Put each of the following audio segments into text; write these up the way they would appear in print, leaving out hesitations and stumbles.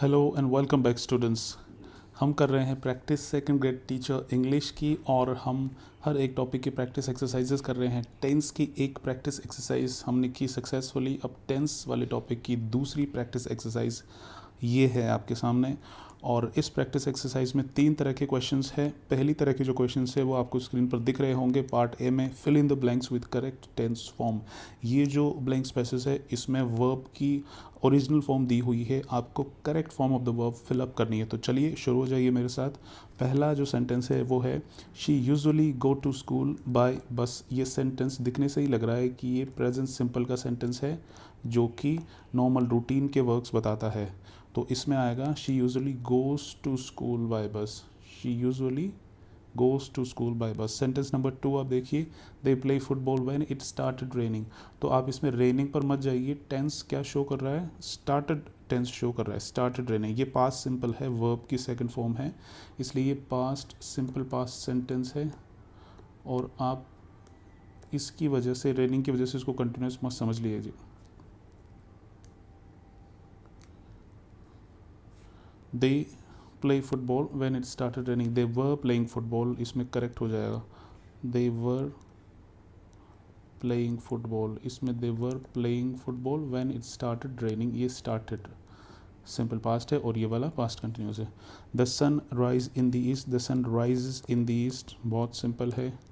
Hello and welcome back students. हम कर रहे हैं practice second grade teacher English की, और हम हर एक टॉपिक की प्रैक्टिस एक्सरसाइजेस कर रहे हैं। टेंस की एक प्रैक्टिस एक्सरसाइज हमने की सक्सेसफुली। अब टेंस वाले टॉपिक की दूसरी प्रैक्टिस एक्सरसाइज ये है आपके सामने। और इस प्रैक्टिस एक्सरसाइज में 3 तरह के क्वेश्चंस हैं। पहली तरह के जो क्वेश्चंस है वो आपको स्क्रीन पर दिख रहे होंगे। पार्ट ए में fill in the blanks with correct tense form. ये जो ब्लैंक स्पेसेस है इसमें वर्ब की ओरिजिनल फॉर्म दी हुई है, आपको correct form of the verb fill up करनी है। तो चलिए शुरू हो जाइए मेरे साथ। पहला जो सेंटेंस है वो है she usually go to school by bus. ये सेंटेंस दिखने से ही लग रहा है कि ये प्रेजेंट सिंपल का सेंटेंस है जो कि नॉर्मल रूटीन के वर्क्स बताता है। तो इसमें आएगा she usually goes to school by bus. She usually goes to school by bus. Sentence number 2 आप देखिए, they play football when it started raining. तो आप इसमें रेनिंग पर मत जाइए, टेंस क्या शो कर रहा है, स्टार्टेड टेंस शो कर रहा है, स्टार्टेड रेनिंग। ये पास्ट सिंपल है, वर्ब की सेकंड फॉर्म है, इसलिए ये पास्ट सिंपल पास्ट सेंटेंस है। और आप इसकी वजह से, रेनिंग की वजह से इसको कंटिन्यूस मत समझ लीजिए। They play football when it started raining, they were playing football, इसमें करेक्ट हो जाएगा दे वर प्लेइंग फुटबॉल। इसमें they were playing football when it started raining, ये स्टार्टेड सिंपल पास्ट है और ये वाला पास्ट कंटिन्यूस है। The sun rise in the east, the sun rises in the east, बहुत सिंपल है।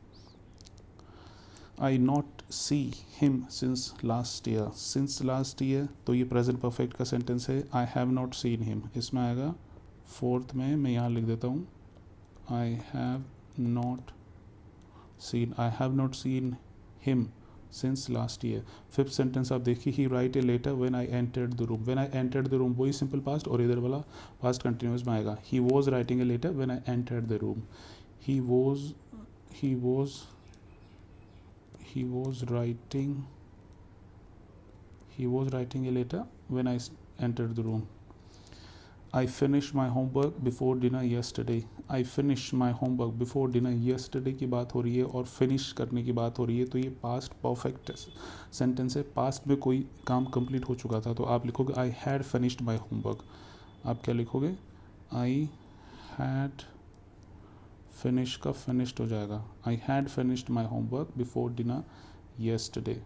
I not see him since last year, since last year तो ये प्रेजेंट परफेक्ट का सेंटेंस है। I have not seen him, इसमें आएगा fourth में, मैं यहाँ लिख देता हूँ I have not seen, I have not seen him since last year. Fifth sentence आप देखिए, he write a letter when I entered the room. When I entered the room वही सिंपल पास्ट, और इधर वाला पास्ट कंटिन्यूस में आएगा he was writing a letter when I entered the room. He was he was he was writing a letter when I entered the room. I finished my homework before dinner yesterday. I finished my homework before dinner yesterday की बात हो रही है और finish करने की बात हो रही है, तो ये पास्ट परफेक्ट सेंटेंस है। पास्ट में कोई काम कंप्लीट हो चुका था, तो आप लिखोगे I had finished my homework. आप क्या लिखोगे, आई हैड, फिनिश का फिनिश्ड हो जाएगा, I had finished my homework before dinner yesterday.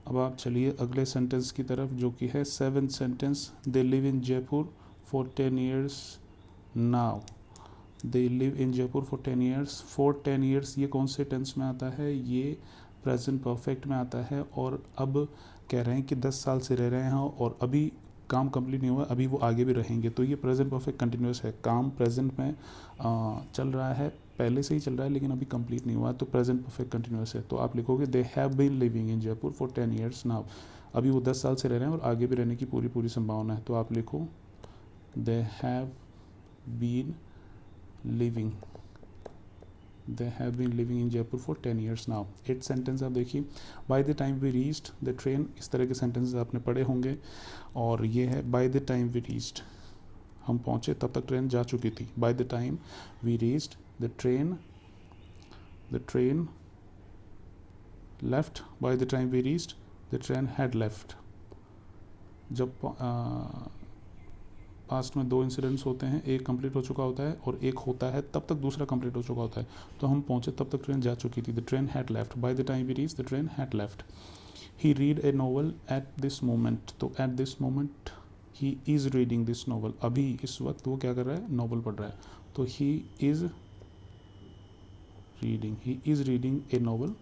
अब आप चलिए अगले सेंटेंस की तरफ, जो कि है seventh sentence. They live in Jaipur for 10 years now. They live in Jaipur for 10 years, for 10 years ये कौन से टेंस में आता है, ये प्रेजेंट परफेक्ट में आता है। और अब कह रहे हैं कि 10 साल से रह रहे हैं और अभी काम कंप्लीट नहीं हुआ, अभी वो आगे भी रहेंगे, तो ये प्रेजेंट परफेक्ट कंटिन्यूस है। काम प्रेजेंट में चल रहा है, पहले से ही चल रहा है लेकिन अभी कंप्लीट नहीं हुआ, तो प्रेजेंट परफेक्ट कंटिन्यूस है। तो आप लिखोगे they have been living in Jaipur for 10 years now. अभी वो 10 साल से रह रहे हैं और आगे भी रहने की पूरी संभावना है, तो आप लिखो they have been living, they have been living in Jaipur for 10 years now। 8 sentence आप देखिए, by the time we reached the train, इस तरह के सेंटेंसेस आपने पढ़े होंगे। और ये है by the time we reached, हम पहुँचे तब तक ट्रेन जा चुकी थी। by the time we reached the train left, by the time we reached the train had left। जब पास्ट में 2 इंसिडेंट्स होते हैं, एक कंप्लीट हो चुका होता है और एक होता है तब तक दूसरा कंप्लीट हो चुका होता है, तो हम पहुंचे तब तक ट्रेन जा चुकी थी। The train had left, by the time we reach the train had left. He read a novel at this moment, तो at this moment he is reading this novel, अभी इस वक्त वो क्या कर रहा है, नॉवल पढ़ रहा है, तो ही is reading A novel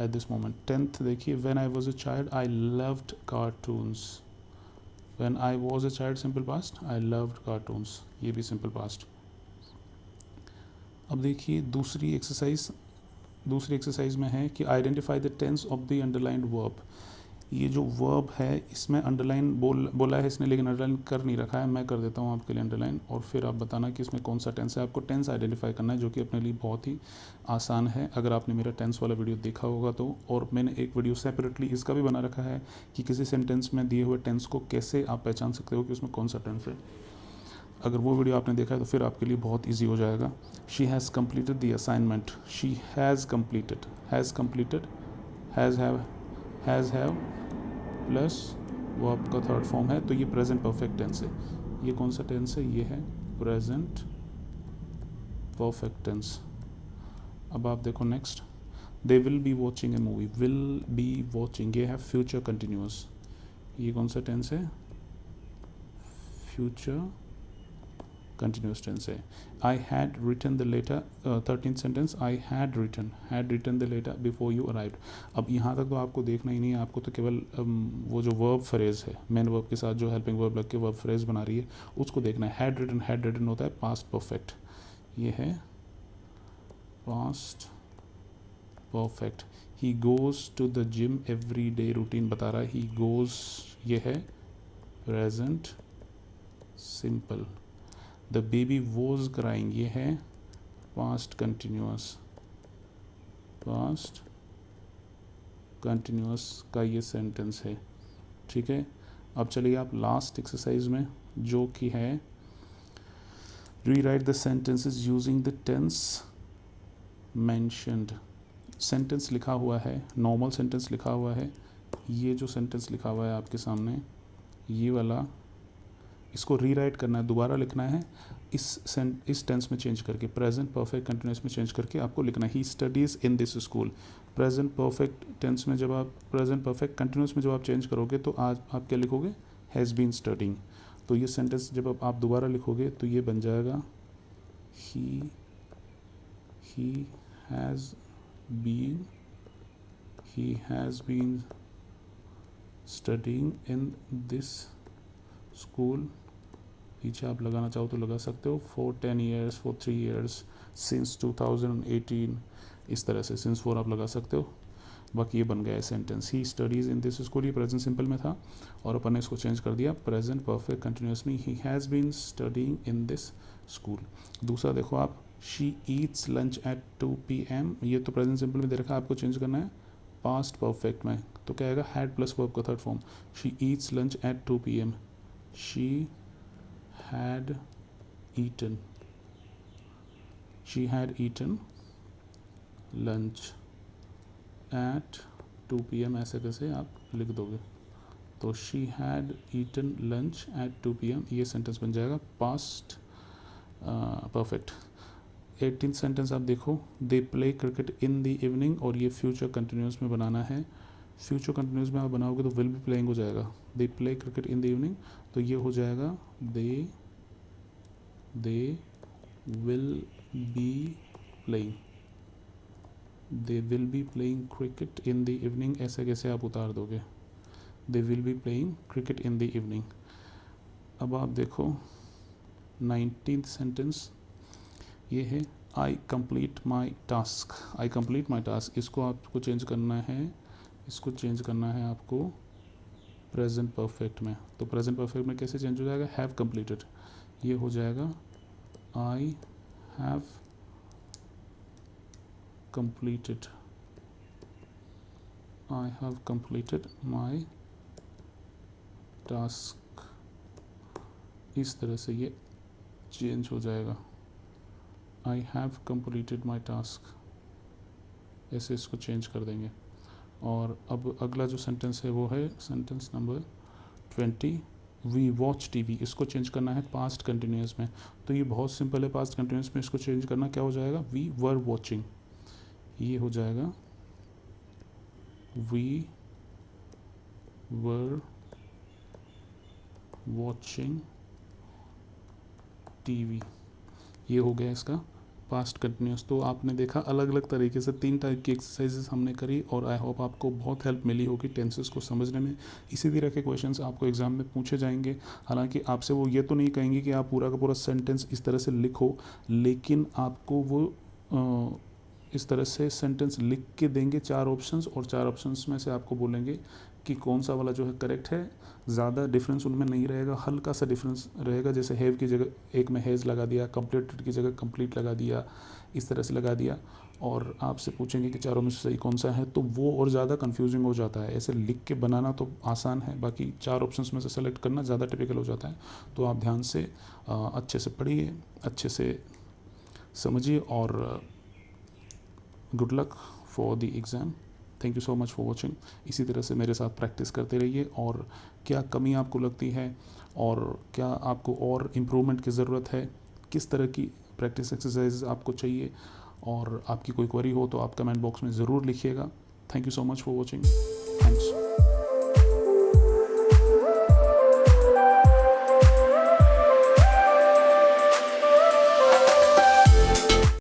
at this moment. 10th देखिए, when I was a child I loved cartoons. When I was a child simple past, I loved cartoons, ये भी simple past। अब देखिए दूसरी एक्सरसाइज में है कि identify the tense of the underlined verb. ये जो वर्ब है इसमें अंडरलाइन बोला है इसने, लेकिन अंडरलाइन कर नहीं रखा है, मैं कर देता हूँ आपके लिए अंडरलाइन, और फिर आप बताना कि इसमें कौन सा टेंस है। आपको टेंस आइडेंटिफाई करना है, जो कि अपने लिए बहुत ही आसान है अगर आपने मेरा टेंस वाला वीडियो देखा होगा तो। और मैंने एक वीडियो सेपरेटली इसका भी बना रखा है कि किसी सेंटेंस में दिए हुए टेंस को कैसे आप पहचान सकते हो कि उसमें कौन सा टेंस है। अगर वो वीडियो आपने देखा है तो फिर आपके लिए बहुत ईजी हो जाएगा। She has completed the assignment, she has completed, has have plus verb का थर्ड फॉर्म है, तो ये प्रेजेंट परफेक्ट टेंस है। ये कौन सा टेंस है? ये है प्रेजेंट परफेक्ट टेंस। अब आप देखो next, they will be watching A movie, will be watching, ये है फ्यूचर कंटिन्यूस। ये कौन सा टेंस है? फ्यूचर कंटिन्यूस टेंस है। I had written the letter, 13th sentence, I had written the letter before you arrived. अब यहाँ तक तो आपको देखना ही नहीं है, आपको तो केवल वो जो वर्ब फ्रेज है, मेन वर्ब के साथ जो हेल्पिंग वर्ब लग के वर्ब फ्रेज बना रही है उसको देखना है। हैड रिटन होता है पास्ट परफेक्ट, ये है past perfect. He goes to the gym every day, routine बता रहा है। ही गोज़, ये है present simple. The baby was crying, ये है पास्ट कंटिन्यूस। पास्ट कंटिन्यूस का ये सेंटेंस है, ठीक है। अब चलिए आप लास्ट एक्सरसाइज में, जो कि है rewrite the sentences using the tense mentioned. Sentence लिखा हुआ है, नॉर्मल सेंटेंस लिखा हुआ है, ये जो सेंटेंस लिखा हुआ है आपके सामने, ये वाला, इसको रीराइट करना है, दोबारा लिखना है इस टेंस में चेंज करके, प्रेजेंट परफेक्ट कंटिन्यूस में चेंज करके आपको लिखना है। He studies in this school. Present perfect tense में जब आप, प्रेजेंट परफेक्ट कंटिन्यूस में जब आप चेंज करोगे तो आज आप क्या लिखोगे? Has been studying. तो ये सेंटेंस जब आप दोबारा लिखोगे तो ये बन जाएगा he has been studying in this school. पीछे आप लगाना चाहो तो लगा सकते हो, for 10 years, for 3 years, since 2018, इस तरह से सिंस 4 आप लगा सकते हो। बाकी ये बन गया है sentence, he studies in this school. ये प्रेजेंट सिंपल में था और अपन ने इसको चेंज कर दिया प्रेजेंट परफेक्ट कंटिन्यूस में, he has been studying in this school. दूसरा देखो आप, she eats lunch at 2 PM, ये तो प्रेजेंट सिंपल में दे रखा है, आपको चेंज करना है पास्ट परफेक्ट में, तो क्या आएगा? हैड प्लस वर्ब का third form. She eats lunch at 2 PM, she had eaten lunch at 2 PM, ऐसे कैसे आप लिख दोगे? तो she had eaten lunch at 2 PM, ये सेंटेंस बन जाएगा पास्ट परफेक्ट। 18th सेंटेंस आप देखो, they play cricket in the evening, और ये फ्यूचर कंटिन्यूस में बनाना है। फ्यूचर कंटिन्यूस में आप बनाओगे तो विल बी प्लेइंग हो जाएगा। They play cricket in the evening, तो ये हो जाएगा they will be playing cricket in the evening, ऐसे कैसे आप उतार दोगे? They will be playing cricket in the evening. अब आप देखो 19th सेंटेंस, ये है आई कंप्लीट माई टास्क। इसको आपको चेंज करना है, आपको प्रेजेंट परफेक्ट में। तो प्रेजेंट परफेक्ट में कैसे चेंज हो जाएगा? हैव कंप्लीटेड, ये हो जाएगा I have completed my task. इस तरह से ये चेंज हो जाएगा, I have completed my task, ऐसे इसको चेंज कर देंगे। और अब अगला जो सेंटेंस है वो है sentence number 20, we watch TV, इसको चेंज करना है पास्ट कंटिन्यूस में। तो ये बहुत सिंपल है, पास्ट कंटिन्यूस में इसको चेंज करना, क्या हो जाएगा? वी वर वॉचिंग, ये हो जाएगा वी वर वॉचिंग TV, ये हो गया इसका पास्ट कंटिन्यूस। तो आपने देखा अलग अलग तरीके से 3 टाइप की एक्सरसाइजेस हमने करी, और आई होप आपको बहुत हेल्प मिली होगी टेंसेस को समझने में। इसी तरह के क्वेश्चंस आपको एग्जाम में पूछे जाएंगे। हालांकि आपसे वो ये तो नहीं कहेंगे कि आप पूरा का पूरा सेंटेंस इस तरह से लिखो, लेकिन आपको वो इस तरह से सेंटेंस लिख के देंगे 4 ऑप्शंस, और 4 ऑप्शंस में से आपको बोलेंगे कि कौन सा वाला जो है करेक्ट है। ज़्यादा डिफरेंस उनमें नहीं रहेगा, हल्का सा डिफरेंस रहेगा। जैसे हैव की जगह एक में हैज़ लगा दिया, कंप्लीटेड की जगह कंप्लीट लगा दिया, इस तरह से लगा दिया, और आपसे पूछेंगे कि चारों में से सही कौन सा है, तो वो और ज़्यादा कंफ्यूजिंग हो जाता है। ऐसे लिख के बनाना तो आसान है, बाकी 4 ऑप्शंस में से सेलेक्ट करना ज़्यादा टिपिकल हो जाता है। तो आप ध्यान से अच्छे से पढ़िए, अच्छे से समझिए, और good luck for the exam. Thank you so much for watching. इसी तरह से मेरे साथ प्रैक्टिस करते रहिए, और क्या कमी आपको लगती है और क्या आपको और इम्प्रूवमेंट की ज़रूरत है, किस तरह की प्रैक्टिस एक्सरसाइज आपको चाहिए, और आपकी कोई क्वेरी हो तो आप कमेंट बॉक्स में ज़रूर लिखिएगा। Thank you so much for watching. Thanks.